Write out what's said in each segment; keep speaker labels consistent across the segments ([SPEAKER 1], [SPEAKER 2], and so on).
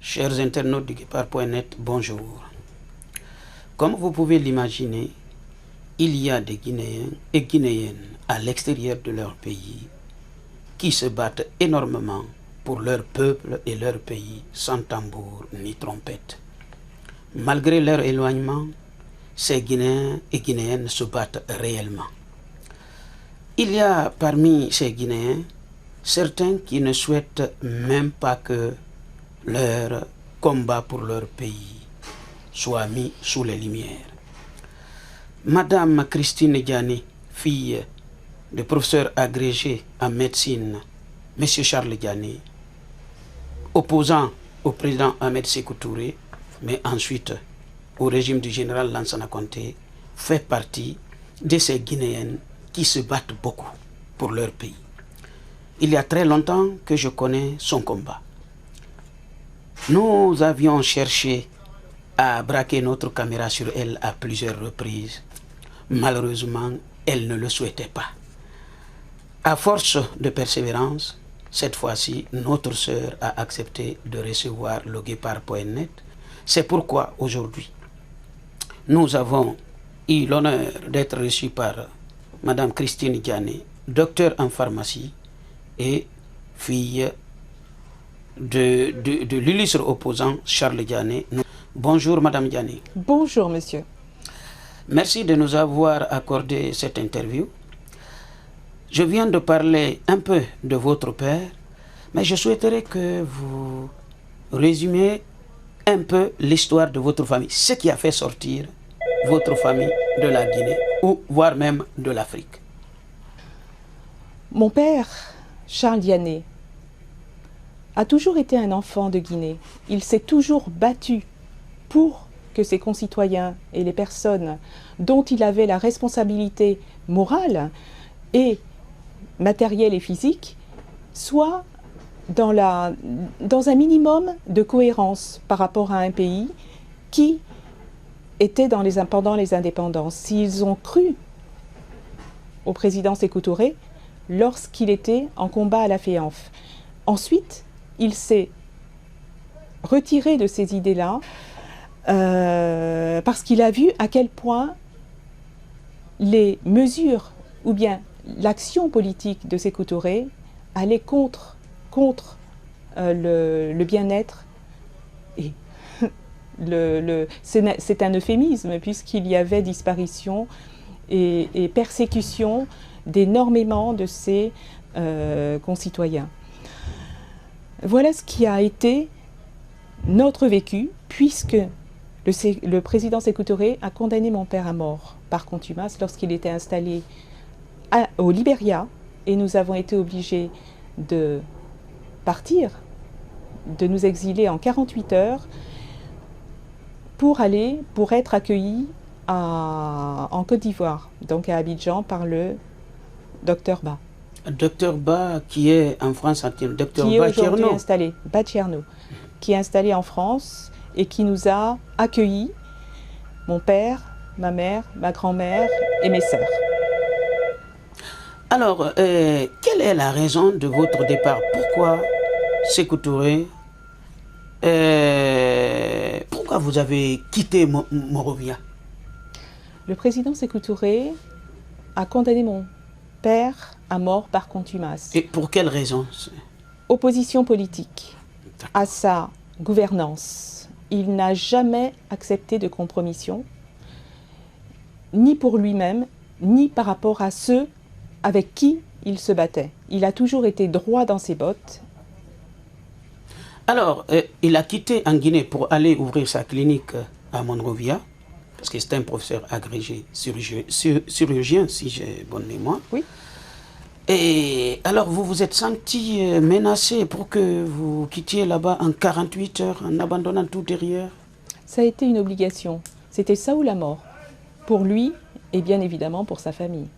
[SPEAKER 1] Chers internautes du Guépard.net, bonjour. Comme vous pouvez l'imaginer, il y a des Guinéens et Guinéennes à l'extérieur de leur pays qui se battent énormément pour leur peuple et leur pays sans tambour ni trompette. Malgré leur éloignement, ces Guinéens et Guinéennes se battent réellement. Il y a parmi ces Guinéens certains qui ne souhaitent même pas que leur combat pour leur pays soit mis sous les lumières. Madame Christine Diané, fille de professeur agrégé en médecine, Monsieur Charles Diané, opposant au président Ahmed Sékou Touré, mais ensuite au régime du général Lansana Conté, fait partie de ces Guinéennes qui se battent beaucoup pour leur pays. Il y a très longtemps que je connais son combat. Nous avions cherché à braquer notre caméra sur elle à plusieurs reprises. Malheureusement, elle ne le souhaitait pas. À force de persévérance, cette fois-ci, notre sœur a accepté de recevoir le Guépard.net. C'est pourquoi aujourd'hui, nous avons eu l'honneur d'être reçus par Madame Christine Diané, docteur en pharmacie et fille de l'illustre opposant Charles Diané. Bonjour Madame Diané.
[SPEAKER 2] Bonjour monsieur.
[SPEAKER 1] Merci de nous avoir accordé cette interview. Je viens de parler un peu de votre père, mais je souhaiterais que vous résumiez un peu l'histoire de votre famille, ce qui a fait sortir votre famille de la Guinée, ou voire même de l'Afrique.
[SPEAKER 2] Mon père, Charles Diané, a toujours été un enfant de Guinée. Il s'est toujours battu pour que ses concitoyens et les personnes dont il avait la responsabilité morale et matérielle et physique soient dans un minimum de cohérence par rapport à un pays qui était pendant les indépendances. S'ils ont cru au président Sékou Touré lorsqu'il était en combat à la FEANF. Ensuite, il s'est retiré de ces idées-là parce qu'il a vu à quel point les mesures ou bien l'action politique de Sékou Touré allait contre le bien-être et c'est un euphémisme puisqu'il y avait disparition et persécution d'énormément de ses concitoyens. Voilà ce qui a été notre vécu, puisque le président Sékou Touré a condamné mon père à mort par contumace lorsqu'il était installé au Libéria, et nous avons été obligés de partir, de nous exiler en 48 heures pour être accueillis en Côte d'Ivoire, donc à Abidjan, par le docteur Ba.
[SPEAKER 1] Docteur Ba, qui est en France, docteur
[SPEAKER 2] qui est
[SPEAKER 1] Ba
[SPEAKER 2] aujourd'hui
[SPEAKER 1] Tcherno.
[SPEAKER 2] installé, Ba Tcherno, qui est installé en France et qui nous a accueillis, mon père, ma mère, ma grand-mère et mes sœurs.
[SPEAKER 1] Alors, quelle est la raison de votre départ? Pourquoi Sékou Touré? Pourquoi vous avez quitté Monrovia?
[SPEAKER 2] Le président Sékou Touré a condamné mon père à mort par contumace.
[SPEAKER 1] Et pour quelle raison?
[SPEAKER 2] Opposition politique à sa gouvernance. Il n'a jamais accepté de compromission, ni pour lui-même, ni par rapport à ceux avec qui il se battait. Il a toujours été droit dans ses bottes.
[SPEAKER 1] Alors, il a quitté en Guinée pour aller ouvrir sa clinique à Monrovia, parce que c'est un professeur agrégé chirurgien, si j'ai bonne mémoire.
[SPEAKER 2] Oui.
[SPEAKER 1] Et alors, vous vous êtes senti menacé pour que vous quittiez là-bas en 48 heures, en abandonnant tout derrière?
[SPEAKER 2] Ça a été une obligation. C'était ça ou la mort. Pour lui et bien évidemment pour sa famille.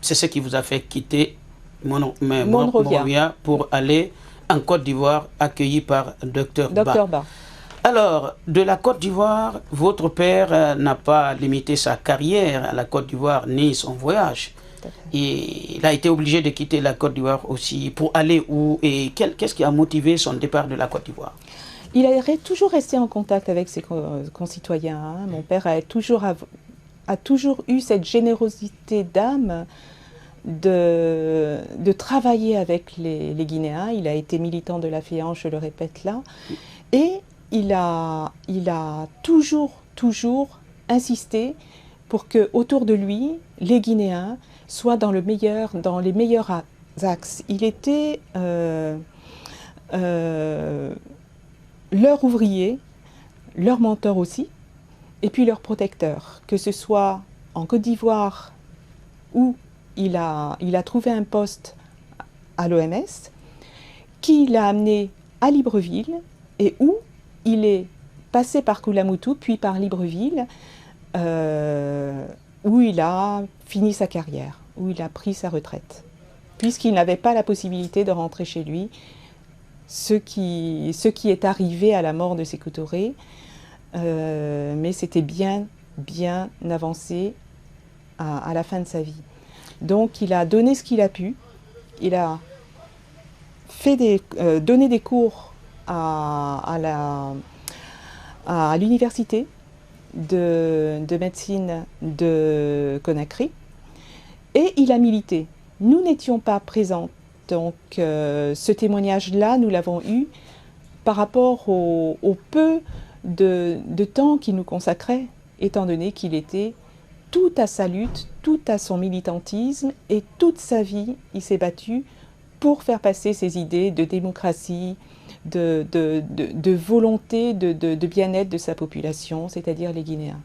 [SPEAKER 1] C'est ce qui vous a fait quitter
[SPEAKER 2] Monrovia
[SPEAKER 1] Monrovia pour aller en Côte d'Ivoire, accueilli par Dr Ba. Alors, de la Côte d'Ivoire, votre père n'a pas limité sa carrière à la Côte d'Ivoire ni son voyage. Et il a été obligé de quitter la Côte d'Ivoire aussi pour aller où et qu'est-ce qui a motivé son départ de la Côte d'Ivoire?
[SPEAKER 2] Il est toujours resté en contact avec ses concitoyens. Hein. Mon père a toujours eu cette générosité d'âme de travailler avec les Guinéens. Il a été militant de la FEAN, je le répète là. Et il a toujours insisté pour que autour de lui, les Guinéens soient dans les meilleurs axes. Il était leur ouvrier, leur mentor aussi, et puis leur protecteur, que ce soit en Côte d'Ivoire où il a trouvé un poste à l'OMS, qui l'a amené à Libreville et où il est passé par Koulamoutou, puis par Libreville, où il a fini sa carrière, où il a pris sa retraite, puisqu'il n'avait pas la possibilité de rentrer chez lui, ce qui est arrivé à la mort de Sékou Touré, mais c'était bien avancé à la fin de sa vie. Donc il a donné ce qu'il a pu, il a donné des cours à l'université de médecine de Conakry et il a milité. Nous n'étions pas présents, donc ce témoignage-là, nous l'avons eu par rapport au peu de temps qu'il nous consacrait, étant donné qu'il était tout à sa lutte, tout à son militantisme et toute sa vie, il s'est battu pour faire passer ses idées de démocratie, de volonté de bien-être de sa population, c'est-à-dire les Guinéens.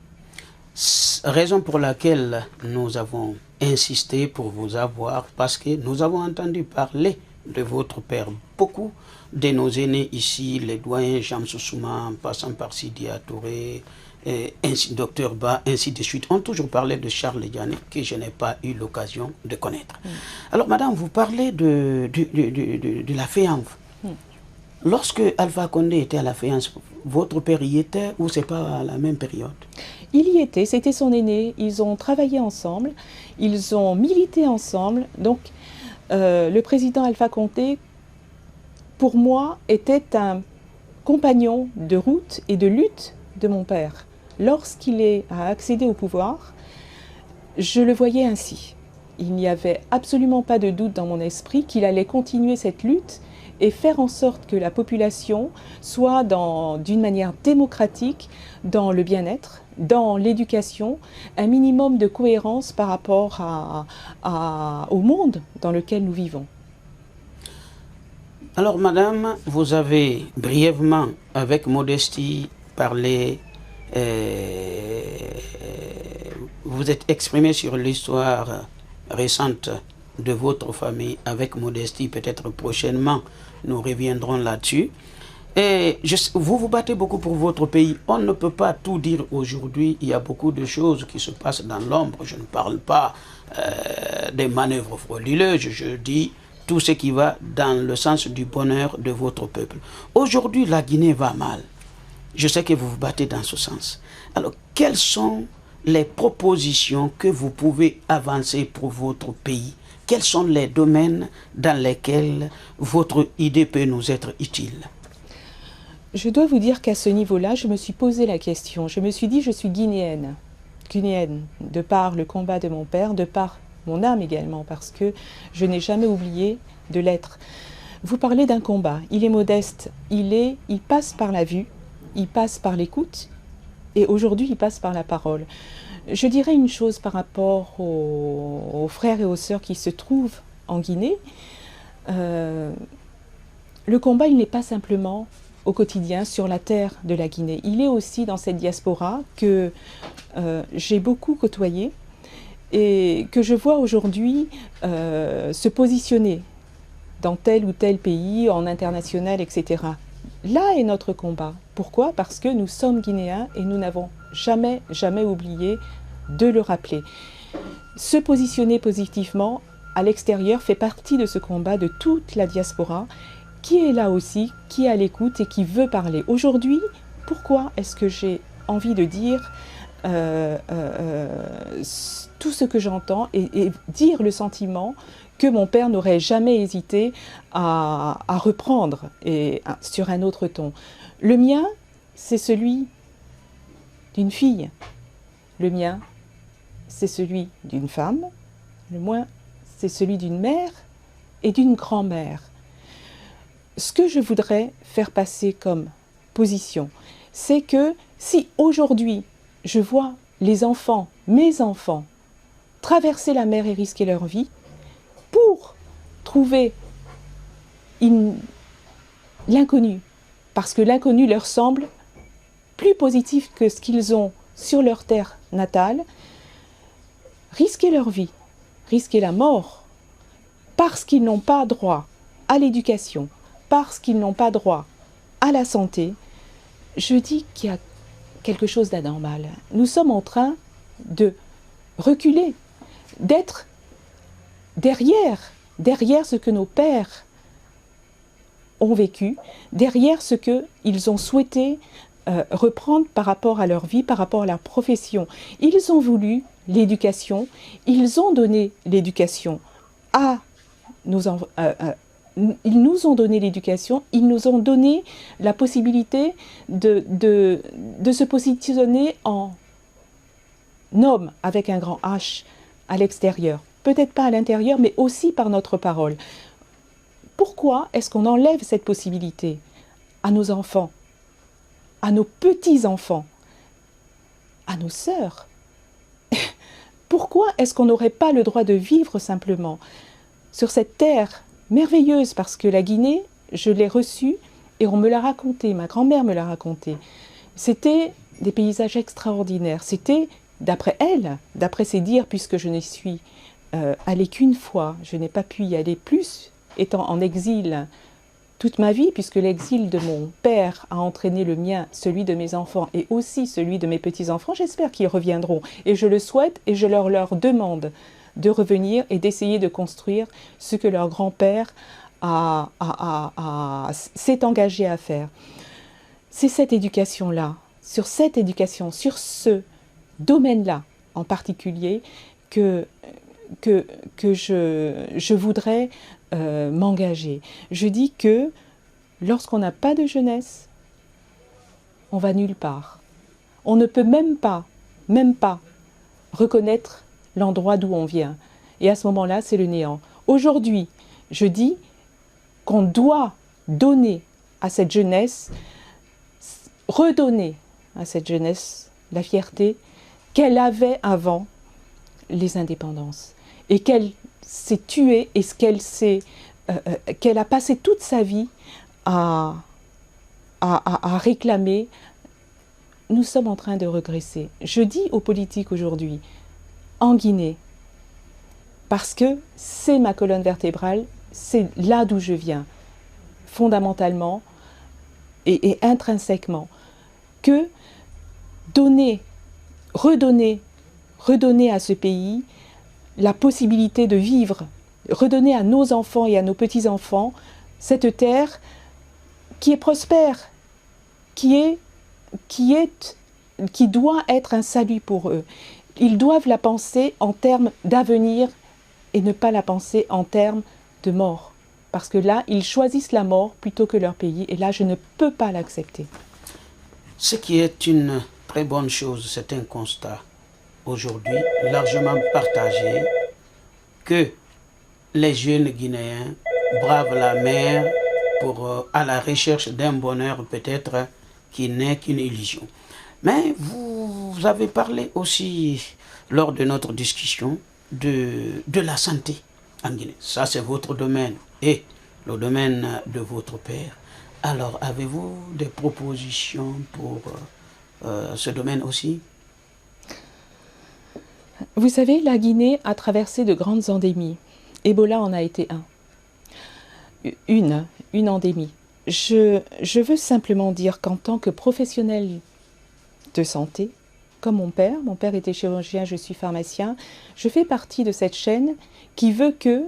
[SPEAKER 1] Raison pour laquelle nous avons insisté pour vous avoir, parce que nous avons entendu parler de votre père. Beaucoup de nos aînés ici, les doyens Jamsou Souma, en passant par Sidia Touré, Docteur Ba, ainsi de suite, ont toujours parlé de Charles Diané, que je n'ai pas eu l'occasion de connaître. Alors, madame, vous parlez de la FEAN. Lorsque Alpha Condé était à la FEAN, votre père y était ou c'est pas à la même période?
[SPEAKER 2] Il y était, c'était son aîné, ils ont travaillé ensemble, ils ont milité ensemble. Donc, le président Alpha Condé, pour moi, était un compagnon de route et de lutte de mon père. Lorsqu'il a accédé au pouvoir, je le voyais ainsi. Il n'y avait absolument pas de doute dans mon esprit qu'il allait continuer cette lutte et faire en sorte que la population soit d'une manière démocratique dans le bien-être, dans l'éducation, un minimum de cohérence par rapport au monde dans lequel nous vivons.
[SPEAKER 1] Alors, madame, vous avez brièvement, avec modestie, parlé, vous êtes exprimé sur l'histoire récente de votre famille avec modestie. Peut-être prochainement, nous reviendrons là-dessus. Et vous vous battez beaucoup pour votre pays. On ne peut pas tout dire aujourd'hui. Il y a beaucoup de choses qui se passent dans l'ombre. Je ne parle pas des manœuvres frauduleuses. Je dis tout ce qui va dans le sens du bonheur de votre peuple. Aujourd'hui, la Guinée va mal. Je sais que vous vous battez dans ce sens. Alors, quelles sont les propositions que vous pouvez avancer pour votre pays? Quels sont les domaines dans lesquels votre idée peut nous être utile?
[SPEAKER 2] Je dois vous dire qu'à ce niveau-là, je me suis posé la question. Je me suis dit, je suis guinéenne, de par le combat de mon père, de par mon âme également, parce que je n'ai jamais oublié de l'être. Vous parlez d'un combat, il est modeste, il passe par la vue, il passe par l'écoute, et aujourd'hui il passe par la parole. Je dirais une chose par rapport aux frères et aux sœurs qui se trouvent en Guinée. Le combat, il n'est pas simplement au quotidien sur la terre de la Guinée. Il est aussi dans cette diaspora que j'ai beaucoup côtoyé et que je vois aujourd'hui se positionner dans tel ou tel pays, en international, etc. Là est notre combat. Pourquoi? Parce que nous sommes Guinéens et nous n'avons jamais oublié de le rappeler. Se positionner positivement à l'extérieur fait partie de ce combat de toute la diaspora qui est là aussi, qui est à l'écoute et qui veut parler. Aujourd'hui, pourquoi est-ce que j'ai envie de dire tout ce que j'entends et dire le sentiment que mon père n'aurait jamais hésité à reprendre sur un autre ton. Le mien, c'est celui d'une fille. Le mien, c'est celui d'une femme. Le mien, c'est celui d'une mère et d'une grand-mère. Ce que je voudrais faire passer comme position, c'est que si aujourd'hui je vois les enfants, mes enfants, traverser la mer et risquer leur vie pour trouver l'inconnu, parce que l'inconnu leur semble plus positif que ce qu'ils ont sur leur terre natale, risquer leur vie, risquer la mort, parce qu'ils n'ont pas droit à l'éducation, parce qu'ils n'ont pas droit à la santé, je dis qu'il y a quelque chose d'anormal. Nous sommes en train de reculer, d'être derrière ce que nos pères ont vécu, derrière ce qu'ils ont souhaité reprendre par rapport à leur vie, par rapport à leur profession. Ils ont voulu l'éducation, ils ont donné l'éducation à nos enfants. Ils nous ont donné l'éducation, ils nous ont donné la possibilité de se positionner en homme avec un grand H à l'extérieur. Peut-être pas à l'intérieur, mais aussi par notre parole. Pourquoi est-ce qu'on enlève cette possibilité à nos enfants, à nos petits-enfants, à nos sœurs? Pourquoi est-ce qu'on n'aurait pas le droit de vivre simplement sur cette terre merveilleuse? Parce que la Guinée, je l'ai reçue et on me l'a raconté, ma grand-mère me l'a raconté. C'était des paysages extraordinaires. C'était, d'après elle, d'après ses dires, puisque je n'y suis allée qu'une fois, je n'ai pas pu y aller plus, étant en exil toute ma vie, puisque l'exil de mon père a entraîné le mien, celui de mes enfants et aussi celui de mes petits-enfants. J'espère qu'ils reviendront et je le souhaite et je leur demande de revenir et d'essayer de construire ce que leur grand-père s'est engagé à faire. C'est cette éducation-là, sur ce domaine-là en particulier, que je voudrais m'engager. Je dis que lorsqu'on n'a pas de jeunesse, on va nulle part. On ne peut même pas reconnaître l'endroit d'où on vient. Et à ce moment-là, c'est le néant. Aujourd'hui, je dis qu'on doit donner à cette jeunesse, redonner à cette jeunesse la fierté qu'elle avait avant les indépendances. Et qu'elle s'est tuée et qu'elle a passé toute sa vie à réclamer. Nous sommes en train de regresser. Je dis aux politiques aujourd'hui, en Guinée, parce que c'est ma colonne vertébrale, c'est là d'où je viens, fondamentalement et intrinsèquement, que redonner à ce pays la possibilité de vivre, redonner à nos enfants et à nos petits-enfants cette terre qui est prospère, qui doit être un salut pour eux. Ils doivent la penser en termes d'avenir et ne pas la penser en termes de mort. Parce que là, ils choisissent la mort plutôt que leur pays. Et là, je ne peux pas l'accepter.
[SPEAKER 1] Ce qui est une très bonne chose, c'est un constat aujourd'hui largement partagé que les jeunes Guinéens bravent la mer à la recherche d'un bonheur peut-être qui n'est qu'une illusion. Mais vous avez parlé aussi lors de notre discussion de la santé en Guinée. Ça, c'est votre domaine et le domaine de votre père. Alors, avez-vous des propositions pour ce domaine aussi?
[SPEAKER 2] Vous savez, la Guinée a traversé de grandes endémies. Ebola en a été une endémie. Je veux simplement dire qu'en tant que professionnel de santé, comme mon père était chirurgien, je suis pharmacien, je fais partie de cette chaîne qui veut que,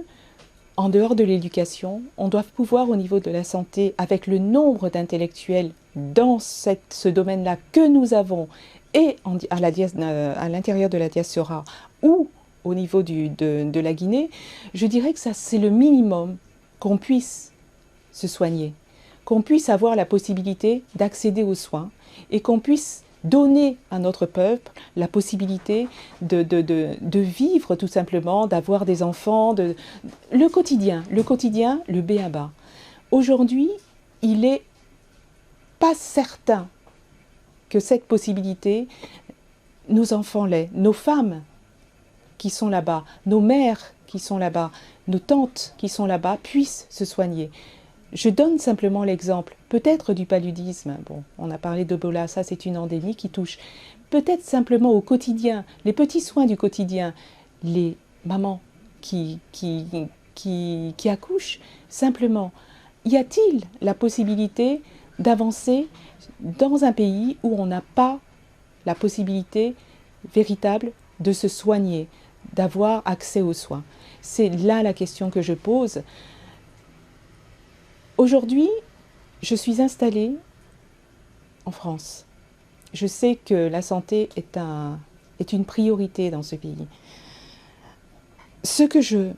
[SPEAKER 2] en dehors de l'éducation, on doit pouvoir au niveau de la santé, avec le nombre d'intellectuels dans ce domaine-là que nous avons, et à l'intérieur de la diaspora ou au niveau de la Guinée, je dirais que ça c'est le minimum qu'on puisse se soigner, qu'on puisse avoir la possibilité d'accéder aux soins et qu'on puisse donner à notre peuple la possibilité de vivre tout simplement, d'avoir des enfants, le quotidien, le b.a.-ba. Aujourd'hui, il n'est pas certain que cette possibilité, nos enfants l'aient, nos femmes qui sont là-bas, nos mères qui sont là-bas, nos tantes qui sont là-bas puissent se soigner. Je donne simplement l'exemple, peut-être du paludisme. Bon, on a parlé d'Ebola, ça c'est une endémie qui touche. Peut-être simplement au quotidien, les petits soins du quotidien, les mamans qui accouchent, simplement. Y a-t-il la possibilité d'avancer dans un pays où on n'a pas la possibilité véritable de se soigner, d'avoir accès aux soins? C'est là la question que je pose. Aujourd'hui, je suis installée en France. Je sais que la santé est une priorité dans ce pays. Ce que je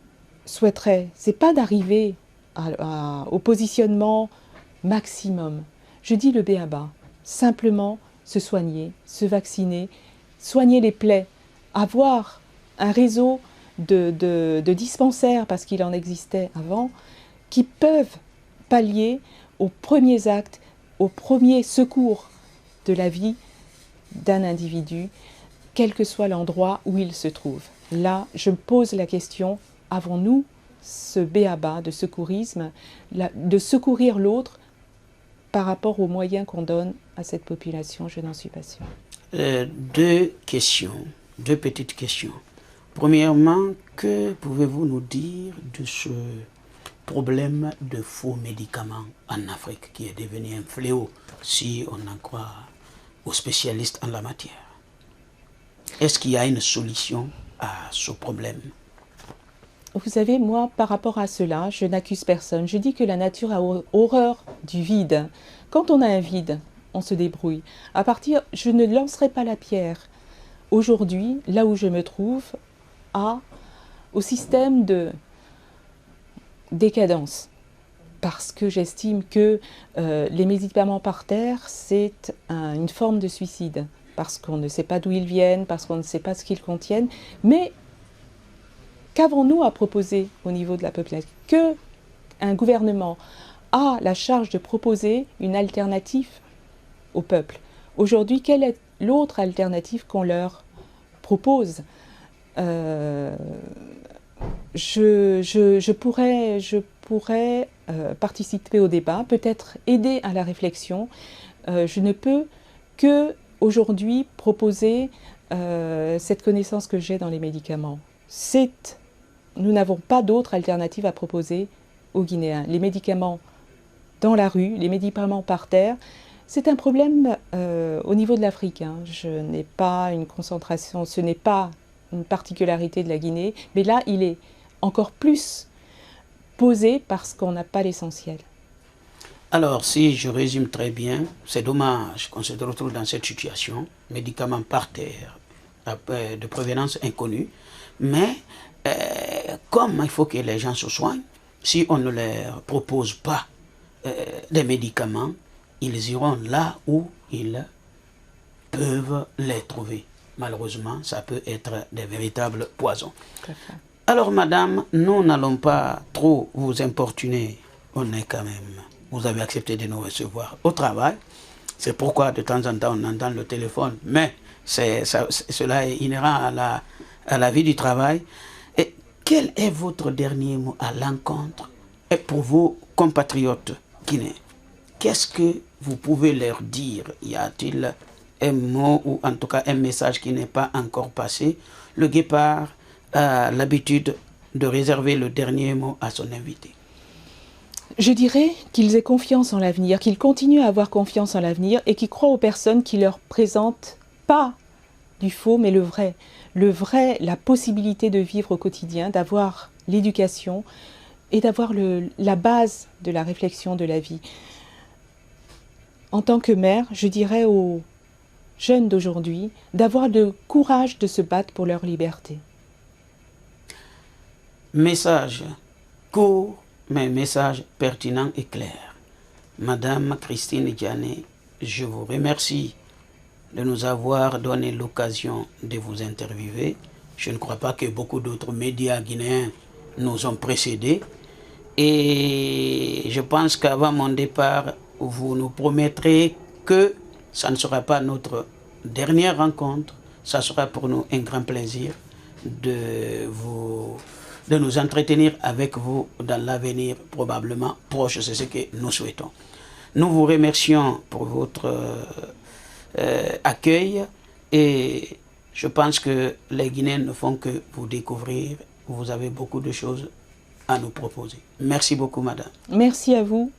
[SPEAKER 2] souhaiterais, c'est pas d'arriver au positionnement maximum. Je dis le b.a.-ba, simplement se soigner, se vacciner, soigner les plaies, avoir un réseau de dispensaires, parce qu'il en existait avant, qui peuvent pallier aux premiers actes, aux premiers secours de la vie d'un individu, quel que soit l'endroit où il se trouve. Là, je me pose la question, avons-nous ce b.a.-ba de secourisme, de secourir l'autre par rapport aux moyens qu'on donne à cette population? Je n'en suis pas sûre.
[SPEAKER 1] Deux petites questions. Premièrement, que pouvez-vous nous dire de ce problème de faux médicaments en Afrique qui est devenu un fléau, si on en croit aux spécialistes en la matière? Est-ce qu'il y a une solution à ce problème?
[SPEAKER 2] Vous savez, moi, par rapport à cela, je n'accuse personne. Je dis que la nature a horreur du vide. Quand on a un vide, on se débrouille. Je ne lancerai pas la pierre aujourd'hui, là où je me trouve, au système de décadence. Parce que j'estime que les médicaments par terre, c'est une forme de suicide. Parce qu'on ne sait pas d'où ils viennent, parce qu'on ne sait pas ce qu'ils contiennent. Mais qu'avons-nous à proposer au niveau de la population? Qu'un gouvernement a la charge de proposer une alternative au peuple. Aujourd'hui, quelle est l'autre alternative qu'on leur propose? Je pourrais participer au débat, peut-être aider à la réflexion. Je ne peux que aujourd'hui proposer cette connaissance que j'ai dans les médicaments. Nous n'avons pas d'autre alternative à proposer aux Guinéens. Les médicaments dans la rue, les médicaments par terre, c'est un problème au niveau de l'Afrique. Hein. Je n'ai pas une concentration, ce n'est pas une particularité de la Guinée, mais là, il est encore plus posé parce qu'on n'a pas l'essentiel.
[SPEAKER 1] Alors, si je résume très bien, c'est dommage qu'on se retrouve dans cette situation, médicaments par terre, de provenance inconnue, mais comme il faut que les gens se soignent, si on ne leur propose pas des médicaments, ils iront là où ils peuvent les trouver. Malheureusement, ça peut être des véritables poisons. Alors, madame, nous n'allons pas trop vous importuner. On est quand même... Vous avez accepté de nous recevoir au travail. C'est pourquoi de temps en temps on entend le téléphone. Mais cela est inhérent à la vie du travail. Et quel est votre dernier mot à l'encontre et pour vos compatriotes guinéens? Qu'est-ce que vous pouvez leur dire? Y a-t-il un mot ou en tout cas un message qui n'est pas encore passé? Le Guépard a l'habitude de réserver le dernier mot à son invité.
[SPEAKER 2] Je dirais qu'ils aient confiance en l'avenir, qu'ils continuent à avoir confiance en l'avenir et qu'ils croient aux personnes qui leur présentent pas du faux mais le vrai, la possibilité de vivre au quotidien, d'avoir l'éducation et d'avoir la base de la réflexion de la vie. En tant que mère, je dirais aux jeunes d'aujourd'hui d'avoir le courage de se battre pour leur liberté.
[SPEAKER 1] Message court, mais message pertinent et clair. Madame Christine Diané, je vous remercie de nous avoir donné l'occasion de vous interviewer. Je ne crois pas que beaucoup d'autres médias guinéens nous ont précédés. Et je pense qu'avant mon départ, vous nous promettrez que ça ne sera pas notre dernière rencontre. Ça sera pour nous un grand plaisir de nous entretenir avec vous dans l'avenir probablement proche. C'est ce que nous souhaitons. Nous vous remercions pour votre accueil et je pense que les Guinéens ne font que vous découvrir. Vous avez beaucoup de choses à nous proposer. Merci beaucoup, madame.
[SPEAKER 2] Merci à vous.